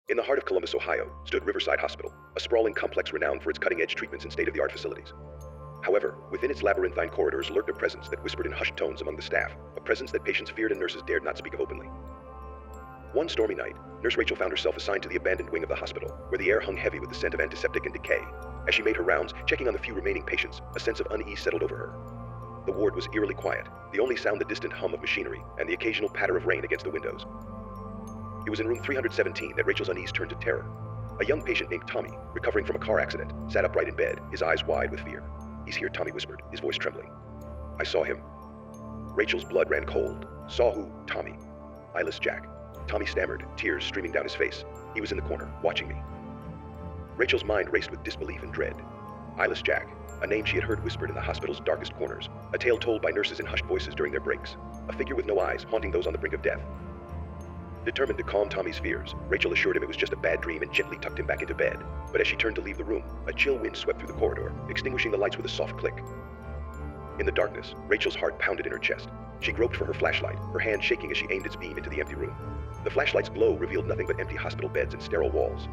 In the heart of Columbus, Ohio, stood Riverside Hospital, a sprawling complex renowned for its cutting-edge treatments and state-of-the-art facilities. However, within its labyrinthine corridors lurked a presence that whispered in hushed tones among the staff, a presence that patients feared and nurses dared not speak of openly. One stormy night, Nurse Rachel found herself assigned to the abandoned wing of the hospital, where the air hung heavy with the scent of antiseptic and decay. As she made her rounds, checking on the few remaining patients, a sense of unease settled over her. The ward was eerily quiet, the only sound the distant hum of machinery and the occasional patter of rain against the windows. It was in room 317 that Rachel's unease turned to terror. A young patient named Tommy, recovering from a car accident, sat upright in bed, his eyes wide with fear. "He's here," Tommy whispered, his voice trembling. "I saw him." Rachel's blood ran cold. "Saw who?" "Tommy." "Eyeless Jack." Tommy stammered, tears streaming down his face. "He was in the corner, watching me." Rachel's mind raced with disbelief and dread. Eyeless Jack, a name she had heard whispered in the hospital's darkest corners, a tale told by nurses in hushed voices during their breaks, a figure with no eyes haunting those on the brink of death. Determined to calm Tommy's fears, Rachel assured him it was just a bad dream and gently tucked him back into bed. But as she turned to leave the room, a chill wind swept through the corridor, extinguishing the lights with a soft click. In the darkness, Rachel's heart pounded in her chest. She groped for her flashlight, her hand shaking as she aimed its beam into the empty room. The flashlight's glow revealed nothing but empty hospital beds and sterile walls.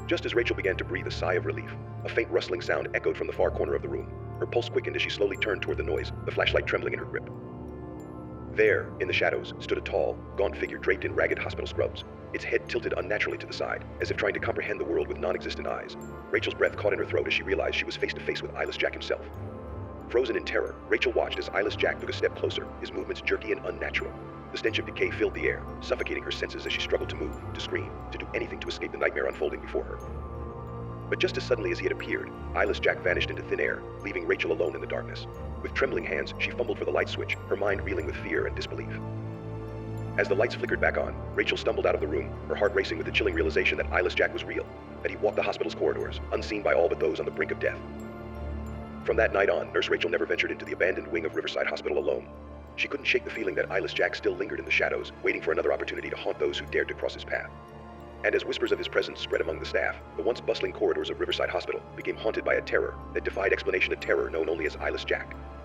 Just as Rachel began to breathe a sigh of relief, a faint rustling sound echoed from the far corner of the room. Her pulse quickened as she slowly turned toward the noise, the flashlight trembling in her grip. There, in the shadows, stood a tall, gaunt figure draped in ragged hospital scrubs, its head tilted unnaturally to the side, as if trying to comprehend the world with non-existent eyes. Rachel's breath caught in her throat as she realized she was face to face with Eyeless Jack himself. Frozen in terror, Rachel watched as Eyeless Jack took a step closer, his movements jerky and unnatural. The stench of decay filled the air, suffocating her senses as she struggled to move, to scream, to do anything to escape the nightmare unfolding before her. But just as suddenly as he had appeared, Eyeless Jack vanished into thin air, leaving Rachel alone in the darkness. With trembling hands, she fumbled for the light switch, her mind reeling with fear and disbelief. As the lights flickered back on, Rachel stumbled out of the room, her heart racing with the chilling realization that Eyeless Jack was real, that he walked the hospital's corridors, unseen by all but those on the brink of death. From that night on, Nurse Rachel never ventured into the abandoned wing of Riverside Hospital alone. She couldn't shake the feeling that Eyeless Jack still lingered in the shadows, waiting for another opportunity to haunt those who dared to cross his path. And as whispers of his presence spread among the staff, the once bustling corridors of Riverside Hospital became haunted by a terror that defied explanation, a terror known only as Eyeless Jack.